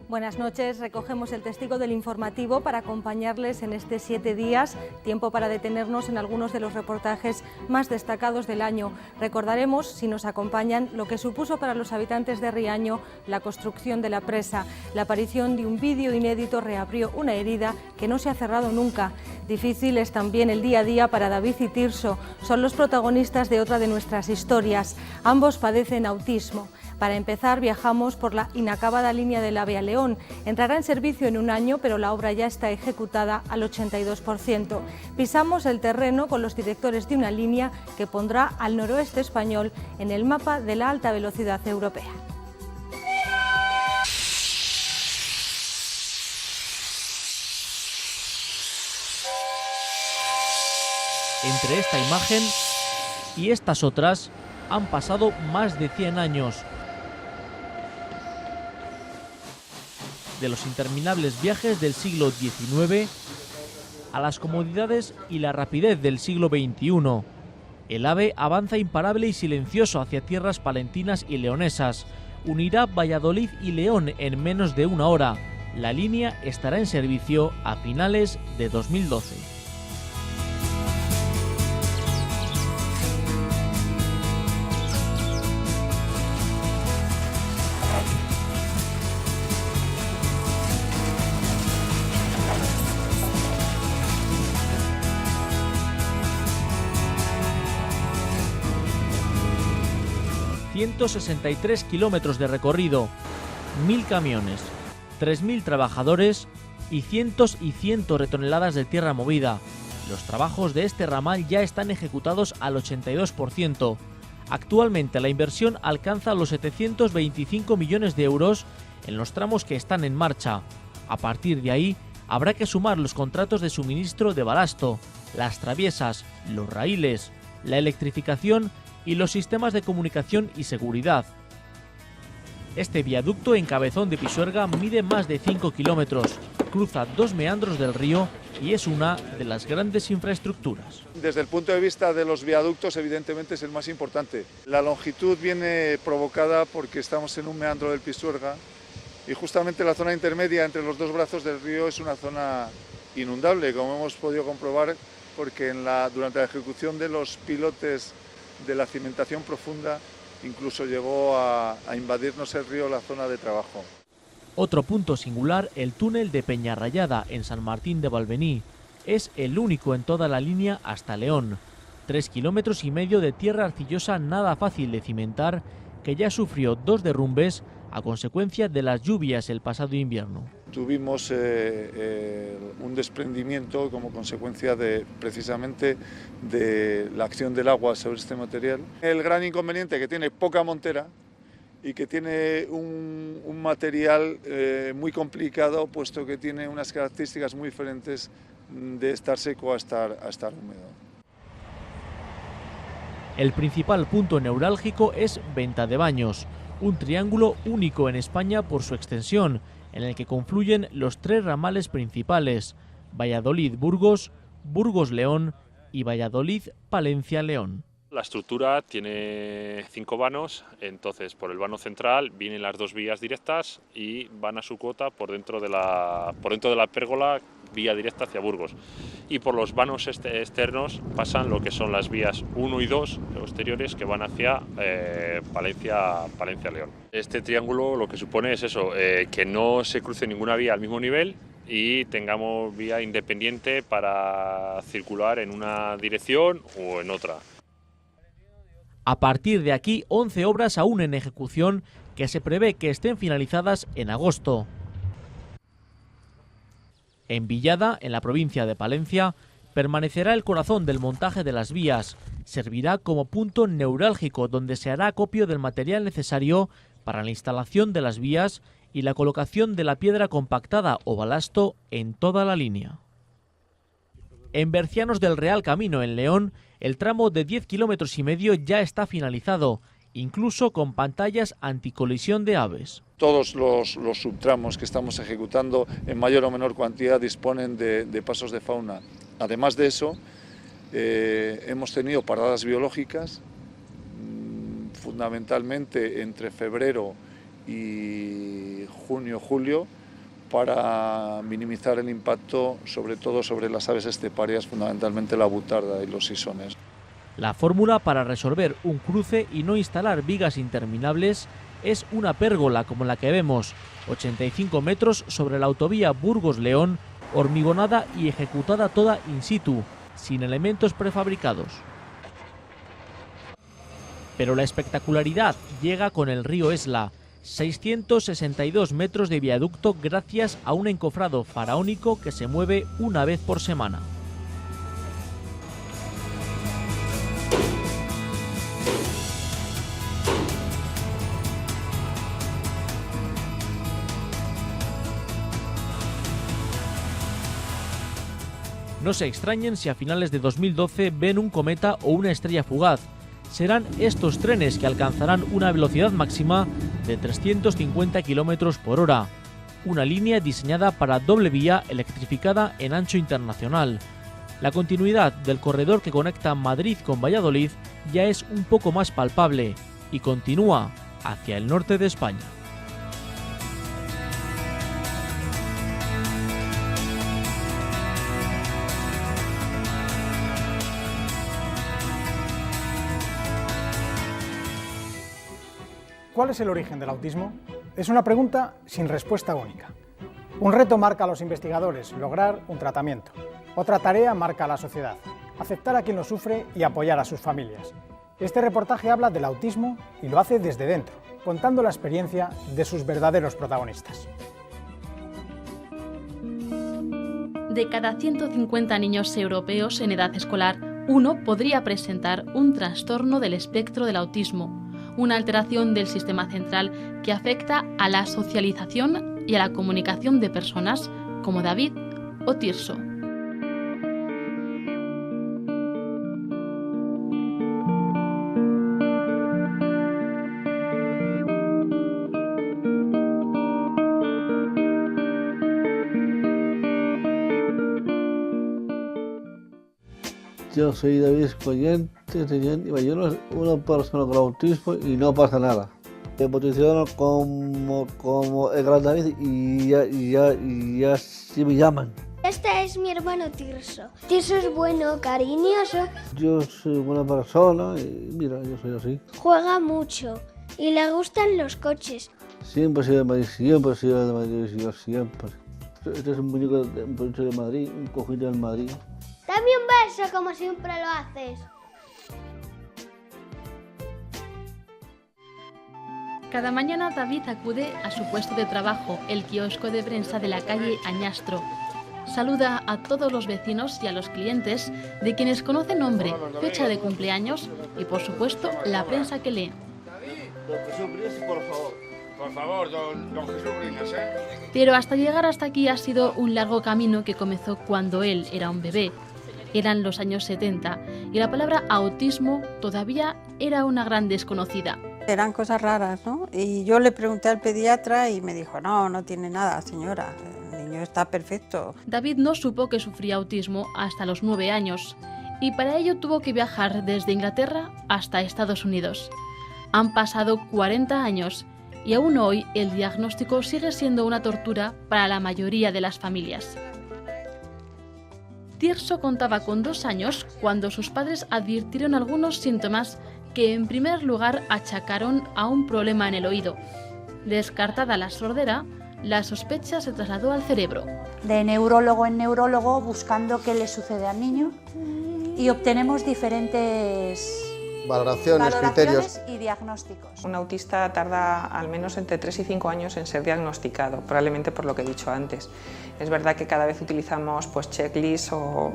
Buenas noches, recogemos el testigo del informativo para acompañarles en este 7 días, tiempo para detenernos en algunos de los reportajes más destacados del año. Recordaremos, si nos acompañan, lo que supuso para los habitantes de Riaño la construcción de la presa. La aparición de un vídeo inédito reabrió una herida que no se ha cerrado nunca. Difícil es también el día a día para David y Tirso, son los protagonistas de otra de nuestras historias. Ambos padecen autismo. Para empezar, viajamos por la inacabada línea del AVE a León. Entrará en servicio en un año, pero la obra ya está ejecutada al 82%. Pisamos el terreno con los directores de una línea que pondrá al noroeste español en el mapa de la alta velocidad europea. Entre esta imagen y estas otras han pasado más de 100 años. De los interminables viajes del siglo XIX a las comodidades y la rapidez del siglo XXI. El AVE avanza imparable y silencioso hacia tierras palentinas y leonesas. Unirá Valladolid y León en menos de una hora. La línea estará en servicio a finales de 2012. ...163 kilómetros de recorrido, 1000 camiones, 3000 trabajadores y cientos de toneladas de tierra movida. Los trabajos de este ramal ya están ejecutados al 82%. Actualmente la inversión alcanza los 725 millones de euros en los tramos que están en marcha. A partir de ahí habrá que sumar los contratos de suministro de balasto, las traviesas, los raíles, la electrificación y los sistemas de comunicación y seguridad. Este viaducto en Cabezón de Pisuerga mide más de 5 kilómetros, cruza 2 meandros del río y es una de las grandes infraestructuras. Desde el punto de vista de los viaductos, evidentemente es el más importante. La longitud viene provocada porque estamos en un meandro del Pisuerga y justamente la zona intermedia entre los dos brazos del río es una zona inundable, como hemos podido comprobar, porque durante la ejecución de los pilotes de la cimentación profunda incluso llegó a invadirnos el río la zona de trabajo. Otro punto singular, el túnel de Peñarrayada en San Martín de Valvení. Es el único en toda la línea hasta León. 3,5 kilómetros de tierra arcillosa nada fácil de cimentar, que ya sufrió 2 derrumbes a consecuencia de las lluvias el pasado invierno. Tuvimos un desprendimiento como consecuencia precisamente de la acción del agua sobre este material. El gran inconveniente que tiene poca montera y que tiene un material muy complicado, puesto que tiene unas características muy diferentes de estar seco a estar húmedo. El principal punto neurálgico es Ventadebaños, un triángulo único en España por su extensión, en el que confluyen los 3 ramales principales: Valladolid-Burgos, Burgos-León y Valladolid-Palencia-León. La estructura tiene 5 vanos, entonces por el vano central vienen las 2 vías directas y van a su cuota por dentro de la pérgola, vía directa hacia Burgos. Y por los vanos externos pasan lo que son las vías 1 y 2 posteriores, que van hacia Palencia-León. Este triángulo lo que supone es eso, que no se cruce ninguna vía al mismo nivel y tengamos vía independiente para circular en una dirección o en otra. A partir de aquí, 11 obras aún en ejecución que se prevé que estén finalizadas en agosto. En Villada, en la provincia de Palencia, permanecerá el corazón del montaje de las vías. Servirá como punto neurálgico donde se hará acopio del material necesario para la instalación de las vías y la colocación de la piedra compactada o balasto en toda la línea. En Bercianos del Real Camino, en León, el tramo de 10,5 kilómetros ya está finalizado, incluso con pantallas anticolisión de aves. Todos los subtramos que estamos ejecutando en mayor o menor cuantía disponen de pasos de fauna. Además de eso, hemos tenido paradas biológicas, fundamentalmente entre febrero y junio, julio, para minimizar el impacto, sobre todo sobre las aves esteparias, fundamentalmente la butarda y los sisones. La fórmula para resolver un cruce y no instalar vigas interminables es una pérgola como la que vemos, 85 metros sobre la autovía Burgos-León, hormigonada y ejecutada toda in situ, sin elementos prefabricados. Pero la espectacularidad llega con el río Esla, 662 metros de viaducto gracias a un encofrado faraónico que se mueve una vez por semana. No se extrañen si a finales de 2012 ven un cometa o una estrella fugaz. Serán estos trenes que alcanzarán una velocidad máxima de 350 km por hora. Una línea diseñada para doble vía electrificada en ancho internacional. La continuidad del corredor que conecta Madrid con Valladolid ya es un poco más palpable y continúa hacia el norte de España. ¿Cuál es el origen del autismo? Es una pregunta sin respuesta única. Un reto marca a los investigadores lograr un tratamiento. Otra tarea marca a la sociedad, aceptar a quien lo sufre y apoyar a sus familias. Este reportaje habla del autismo y lo hace desde dentro, contando la experiencia de sus verdaderos protagonistas. De cada 150 niños europeos en edad escolar, uno podría presentar un trastorno del espectro del autismo, una alteración del sistema central que afecta a la socialización y a la comunicación de personas como David o Tirso. Yo soy David Collente, yo soy una persona con autismo y no pasa nada. Me posiciono como el gran David y ya sí me llaman. Este es mi hermano Tirso. Tirso es bueno, cariñoso. Yo soy buena persona y mira, yo soy así. Juega mucho y le gustan los coches. Siempre he sido de Madrid, siempre he sido de Madrid, siempre. Este es un muñeco de Madrid, un cojito del Madrid. Dame un beso como siempre lo haces. Cada mañana David acude a su puesto de trabajo, el kiosco de prensa de la calle Añastro. Saluda a todos los vecinos y a los clientes, de quienes conoce nombre, fecha de cumpleaños y, por supuesto, la prensa que lee. Don Jesús Brinas, por favor. Por favor, don Jesús Brinas, Pero hasta llegar hasta aquí ha sido un largo camino que comenzó cuando él era un bebé. Eran los años 70 y la palabra autismo todavía era una gran desconocida. Eran cosas raras, ¿no? Y yo le pregunté al pediatra y me dijo, no tiene nada, señora, el niño está perfecto. David no supo que sufría autismo hasta los 9 años y para ello tuvo que viajar desde Inglaterra hasta Estados Unidos. Han pasado 40 años y aún hoy el diagnóstico sigue siendo una tortura para la mayoría de las familias. Tirso contaba con 2 años cuando sus padres advirtieron algunos síntomas que en primer lugar achacaron a un problema en el oído. Descartada la sordera, la sospecha se trasladó al cerebro. De neurólogo en neurólogo buscando qué le sucede al niño y obtenemos diferentes valoraciones, criterios y diagnósticos. Un autista tarda al menos entre 3 y 5 años en ser diagnosticado, probablemente por lo que he dicho antes. Es verdad que cada vez utilizamos checklists o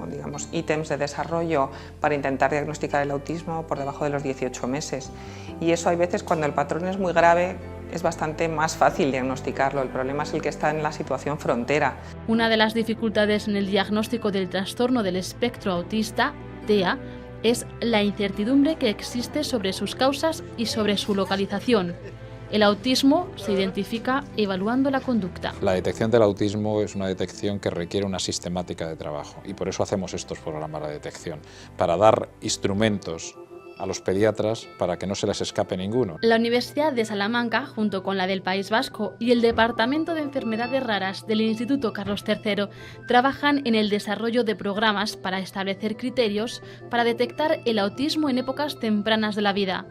ítems de desarrollo para intentar diagnosticar el autismo por debajo de los 18 meses. Y eso hay veces cuando el patrón es muy grave es bastante más fácil diagnosticarlo. El problema es el que está en la situación frontera. Una de las dificultades en el diagnóstico del trastorno del espectro autista, TEA, es la incertidumbre que existe sobre sus causas y sobre su localización. El autismo se identifica evaluando la conducta. La detección del autismo es una detección que requiere una sistemática de trabajo y por eso hacemos estos programas de detección, para dar instrumentos a los pediatras para que no se les escape ninguno. La Universidad de Salamanca, junto con la del País Vasco y el Departamento de Enfermedades Raras del Instituto Carlos III, trabajan en el desarrollo de programas para establecer criterios para detectar el autismo en épocas tempranas de la vida.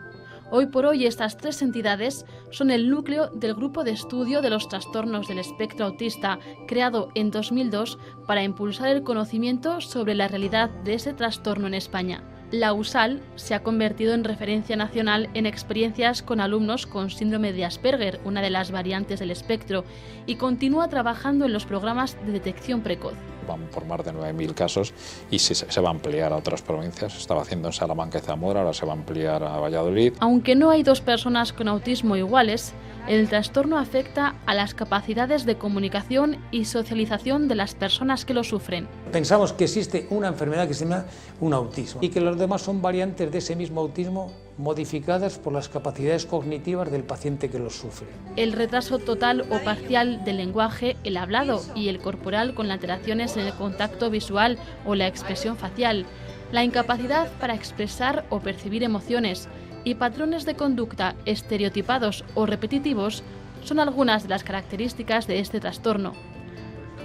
Hoy por hoy estas tres entidades son el núcleo del Grupo de Estudio de los Trastornos del Espectro Autista, creado en 2002 para impulsar el conocimiento sobre la realidad de ese trastorno en España. La USAL se ha convertido en referencia nacional en experiencias con alumnos con síndrome de Asperger, una de las variantes del espectro, y continúa trabajando en los programas de detección precoz. Van por más de 9.000 casos y se va a ampliar a otras provincias. Se estaba haciendo en Salamanca y Zamora, ahora se va a ampliar a Valladolid. Aunque no hay dos personas con autismo iguales, el trastorno afecta a las capacidades de comunicación y socialización de las personas que lo sufren. Pensamos que existe una enfermedad que se llama un autismo y que los demás son variantes de ese mismo autismo modificadas por las capacidades cognitivas del paciente que lo sufre. El retraso total o parcial del lenguaje, el hablado y el corporal con alteraciones en el contacto visual o la expresión facial, la incapacidad para expresar o percibir emociones y patrones de conducta estereotipados o repetitivos son algunas de las características de este trastorno.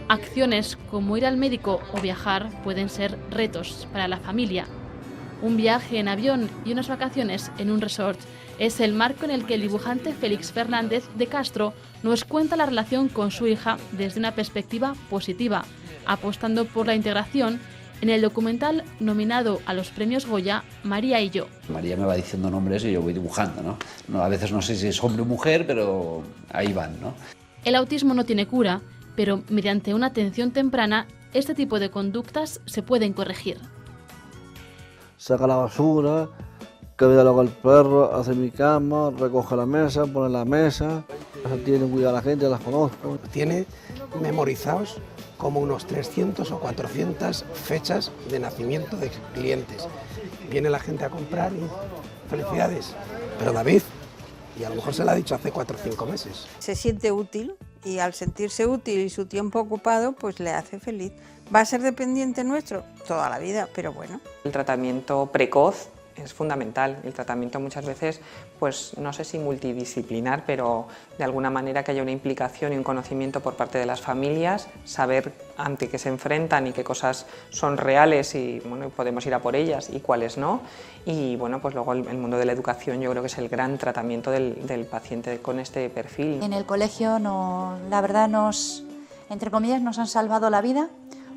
Acciones como ir al médico o viajar pueden ser retos para la familia. Un viaje en avión y unas vacaciones en un resort es el marco en el que el dibujante Félix Fernández de Castro nos cuenta la relación con su hija desde una perspectiva positiva, apostando por la integración en el documental nominado a los premios Goya, María y yo. María me va diciendo nombres y yo voy dibujando, ¿no? A veces no sé si es hombre o mujer, pero ahí van, ¿no? El autismo no tiene cura, pero mediante una atención temprana, este tipo de conductas se pueden corregir. Saca la basura, cambia luego al perro, hace mi cama, recoge la mesa, pone la mesa, tiene cuidado a la gente, las conozco. Tiene memorizados como unos 300 o 400 fechas de nacimiento de clientes. Viene la gente a comprar y felicidades, pero David, y a lo mejor se lo ha dicho hace 4 o 5 meses. Se siente útil y al sentirse útil y su tiempo ocupado, pues le hace feliz. ¿Va a ser dependiente nuestro? Toda la vida, pero bueno. El tratamiento precoz es fundamental. El tratamiento muchas veces, pues no sé si multidisciplinar, pero de alguna manera que haya una implicación y un conocimiento por parte de las familias, saber ante qué se enfrentan y qué cosas son reales y bueno, podemos ir a por ellas y cuáles no. Y bueno, pues luego el mundo de la educación yo creo que es el gran tratamiento del paciente con este perfil. En el colegio la verdad entre comillas, nos han salvado la vida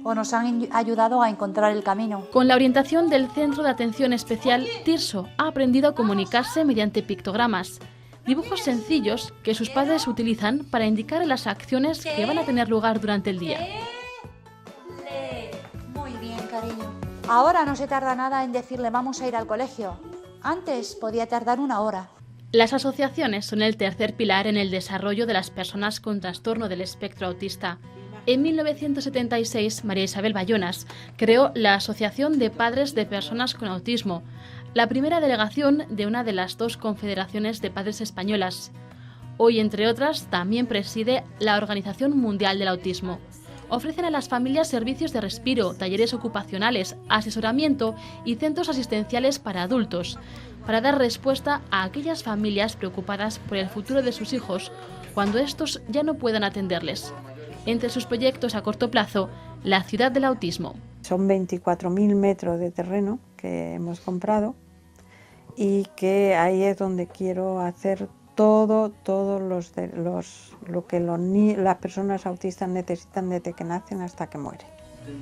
o nos han ayudado a encontrar el camino. Con la orientación del Centro de Atención Especial, Tirso ha aprendido a comunicarse mediante pictogramas, dibujos sencillos que sus padres utilizan para indicar las acciones que van a tener lugar durante el día. Muy bien, cariño. Ahora no se tarda nada en decirle vamos a ir al colegio. Antes podía tardar 1 hora. Las asociaciones son el tercer pilar en el desarrollo de las personas con trastorno del espectro autista. En 1976, María Isabel Bayonas creó la Asociación de Padres de Personas con Autismo, la primera delegación de una de las 2 confederaciones de padres españolas. Hoy, entre otras, también preside la Organización Mundial del Autismo. Ofrecen a las familias servicios de respiro, talleres ocupacionales, asesoramiento y centros asistenciales para adultos, para dar respuesta a aquellas familias preocupadas por el futuro de sus hijos cuando estos ya no puedan atenderles. Entre sus proyectos a corto plazo, la Ciudad del Autismo. Son 24.000 metros de terreno que hemos comprado y que ahí es donde quiero hacer todo lo que las personas autistas necesitan desde que nacen hasta que mueren.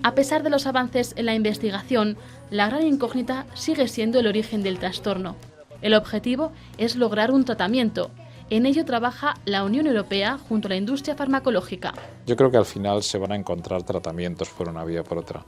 A pesar de los avances en la investigación, la gran incógnita sigue siendo el origen del trastorno. El objetivo es lograr un tratamiento. En ello trabaja la Unión Europea junto a la industria farmacológica. Yo creo que al final se van a encontrar tratamientos por una vía o por otra,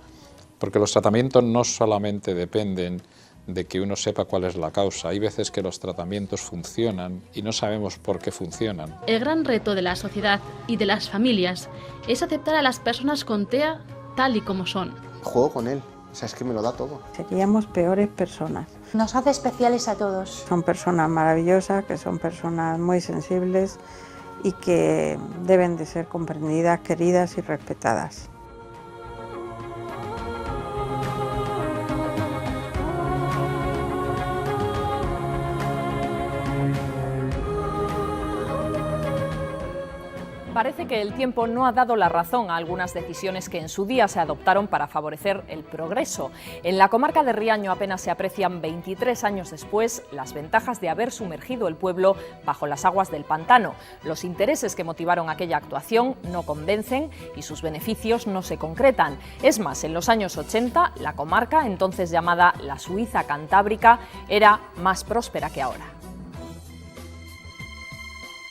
porque los tratamientos no solamente dependen de que uno sepa cuál es la causa. Hay veces que los tratamientos funcionan y no sabemos por qué funcionan. El gran reto de la sociedad y de las familias es aceptar a las personas con TEA tal y como son. Juego con él, o sea, es que me lo da todo. Seríamos peores personas. Nos hace especiales a todos. Son personas maravillosas, que son personas muy sensibles y que deben de ser comprendidas, queridas y respetadas. Parece que el tiempo no ha dado la razón a algunas decisiones que en su día se adoptaron para favorecer el progreso. En la comarca de Riaño apenas se aprecian 23 años después las ventajas de haber sumergido el pueblo bajo las aguas del pantano. Los intereses que motivaron aquella actuación no convencen y sus beneficios no se concretan. Es más, en los años 80, la comarca, entonces llamada la Suiza Cantábrica, era más próspera que ahora.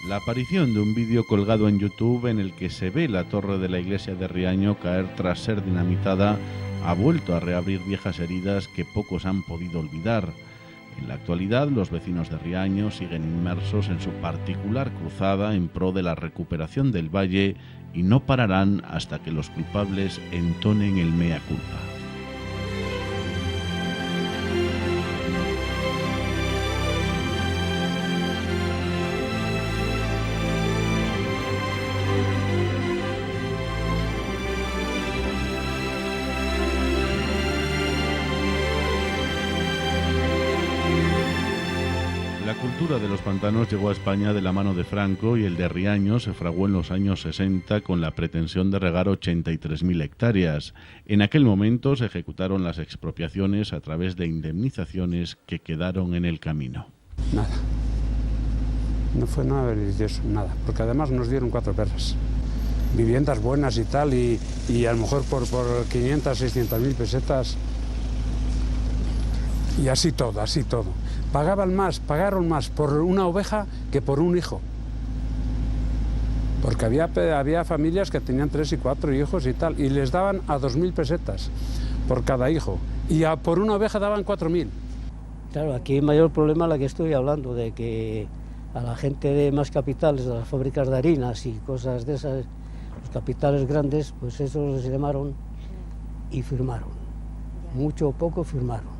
La aparición de un vídeo colgado en YouTube en el que se ve la torre de la iglesia de Riaño caer tras ser dinamitada ha vuelto a reabrir viejas heridas que pocos han podido olvidar. En la actualidad, los vecinos de Riaño siguen inmersos en su particular cruzada en pro de la recuperación del valle y no pararán hasta que los culpables entonen el mea culpa. La cultura de los pantanos llegó a España de la mano de Franco y el de Riaño se fraguó en los años 60 con la pretensión de regar 83.000 hectáreas. En aquel momento se ejecutaron las expropiaciones a través de indemnizaciones que quedaron en el camino. Nada. No fue nada beneficioso, nada. Porque además nos dieron 4 perras. Viviendas buenas y tal, y a lo mejor por 500, 600.000 pesetas. Y así todo, así todo. Pagaron más por una oveja que por un hijo. Porque había familias que tenían 3 y 4 hijos y tal, y les daban a 2.000 pesetas por cada hijo. Y por una oveja daban 4.000. Claro, aquí el mayor problema es la que estoy hablando, de que a la gente de más capitales, de las fábricas de harinas y cosas de esas, los capitales grandes, pues esos les llamaron y firmaron. Mucho o poco firmaron.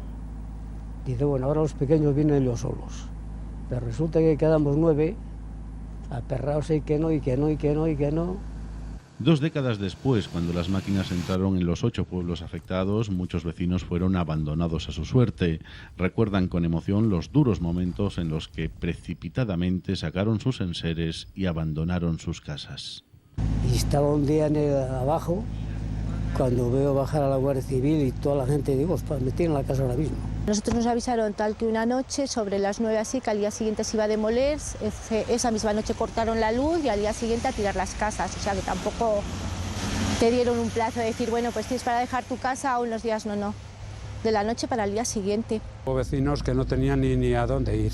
Dice, bueno, ahora los pequeños vienen ellos solos. Pero resulta que quedamos 9, aperrados y que no, y que no, y que no, y que no. 2 décadas después, cuando las máquinas entraron en los 8 pueblos afectados, muchos vecinos fueron abandonados a su suerte. Recuerdan con emoción los duros momentos en los que precipitadamente sacaron sus enseres y abandonaron sus casas. Y estaba un día abajo, cuando veo bajar a la Guardia Civil y toda la gente, digo, me tienen en la casa ahora mismo. Nosotros nos avisaron tal que una noche, sobre las 9 así, que al día siguiente se iba a demoler, esa misma noche cortaron la luz y al día siguiente a tirar las casas, o sea que tampoco te dieron un plazo de decir, bueno, pues tienes para dejar tu casa, o unos días no, de la noche para el día siguiente. Hubo vecinos que no tenían ni a dónde ir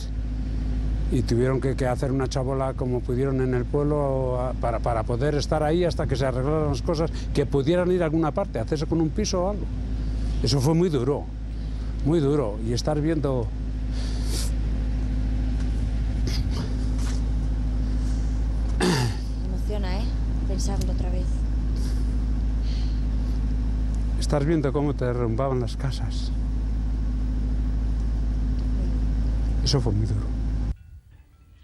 y tuvieron que hacer una chabola como pudieron en el pueblo para poder estar ahí hasta que se arreglaran las cosas, que pudieran ir a alguna parte, hacerse con un piso o algo. Eso fue muy duro. Muy duro, y estar viendo... Me emociona, pensarlo otra vez. Estar viendo cómo te derrumbaban las casas. Eso fue muy duro.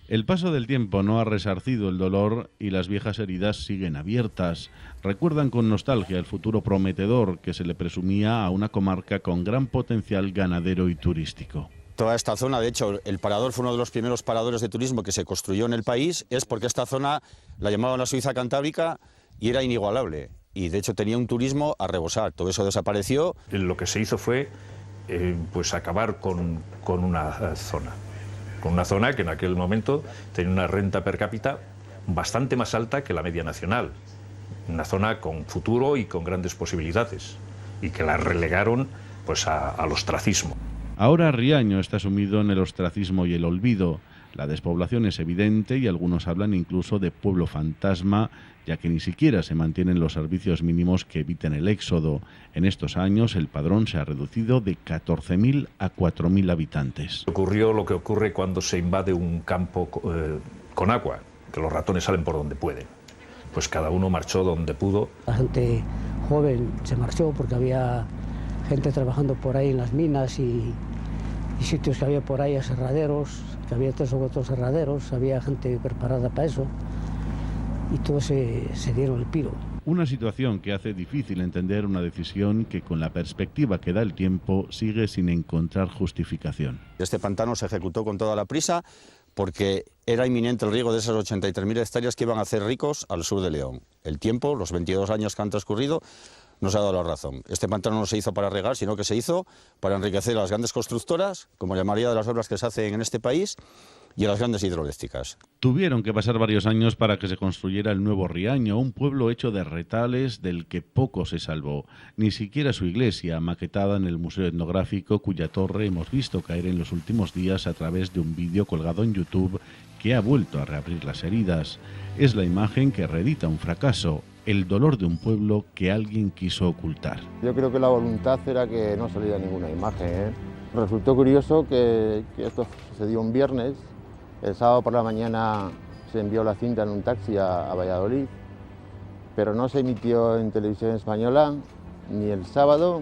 El paso del tiempo no ha resarcido el dolor y las viejas heridas siguen abiertas. Recuerdan con nostalgia el futuro prometedor que se le presumía a una comarca con gran potencial ganadero y turístico. Toda esta zona, de hecho, el parador fue uno de los primeros paradores de turismo que se construyó en el país, es porque esta zona la llamaban la Suiza Cantábrica y era inigualable. Y de hecho tenía un turismo a rebosar, todo eso desapareció. Lo que se hizo fue pues acabar con una zona. Con una zona que en aquel momento tenía una renta per cápita bastante más alta que la media nacional. Una zona con futuro y con grandes posibilidades, y que la relegaron pues al ostracismo. Ahora Riaño está sumido en el ostracismo y el olvido. La despoblación es evidente y algunos hablan incluso de pueblo fantasma, ya que ni siquiera se mantienen los servicios mínimos que eviten el éxodo. En estos años el padrón se ha reducido de 14.000 a 4.000 habitantes. Ocurrió lo que ocurre cuando se invade un campo con agua, que los ratones salen por donde pueden. Pues cada uno marchó donde pudo. La gente joven se marchó porque había gente trabajando por ahí en las minas y sitios que había por ahí, aserraderos, que había 3 o 4 aserraderos, había gente preparada para eso, y todos se dieron el piro. Una situación que hace difícil entender una decisión que, con la perspectiva que da el tiempo, sigue sin encontrar justificación. Este pantano se ejecutó con toda la prisa porque era inminente el riego de esas 83.000 hectáreas que iban a hacer ricos al sur de León. El tiempo, los 22 años que han transcurrido, nos ha dado la razón. Este pantano no se hizo para regar, sino que se hizo para enriquecer a las grandes constructoras, como la mayoría de las obras que se hacen en este país, y a las grandes hidroeléctricas. Tuvieron que pasar varios años para que se construyera el nuevo Riaño, un pueblo hecho de retales del que poco se salvó. Ni siquiera su iglesia, maquetada en el Museo Etnográfico, cuya torre hemos visto caer en los últimos días a través de un vídeo colgado en YouTube que ha vuelto a reabrir las heridas. Es la imagen que reedita un fracaso, el dolor de un pueblo que alguien quiso ocultar. Yo creo que la voluntad era que no saliera ninguna imagen. Resultó curioso que esto sucedió un viernes. El sábado por la mañana se envió la cinta en un taxi a Valladolid, pero no se emitió en televisión española ni el sábado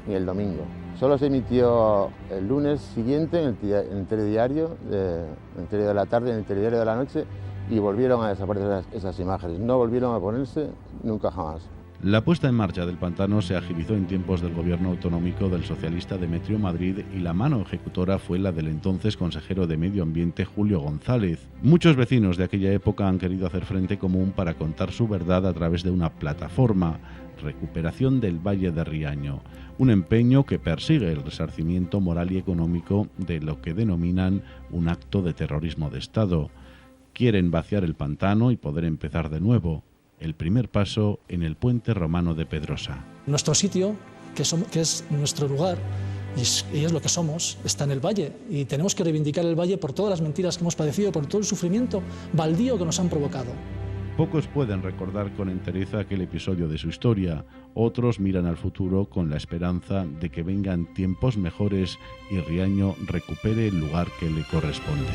ni el domingo. Solo se emitió el lunes siguiente en el telediario, en el telediario de la tarde, en el telediario de la noche, y volvieron a desaparecer esas imágenes. No volvieron a ponerse nunca jamás. La puesta en marcha del pantano se agilizó en tiempos del gobierno autonómico del socialista Demetrio Madrid y la mano ejecutora fue la del entonces consejero de Medio Ambiente Julio González. Muchos vecinos de aquella época han querido hacer frente común para contar su verdad a través de una plataforma, Recuperación del Valle de Riaño, un empeño que persigue el resarcimiento moral y económico de lo que denominan un acto de terrorismo de Estado. Quieren vaciar el pantano y poder empezar de nuevo. El primer paso en el puente romano de Pedrosa. Nuestro sitio, que es nuestro lugar, y es lo que somos, está en el valle. Y tenemos que reivindicar el valle por todas las mentiras que hemos padecido, por todo el sufrimiento baldío que nos han provocado. Pocos pueden recordar con entereza aquel episodio de su historia. Otros miran al futuro con la esperanza de que vengan tiempos mejores y Riaño recupere el lugar que le corresponde.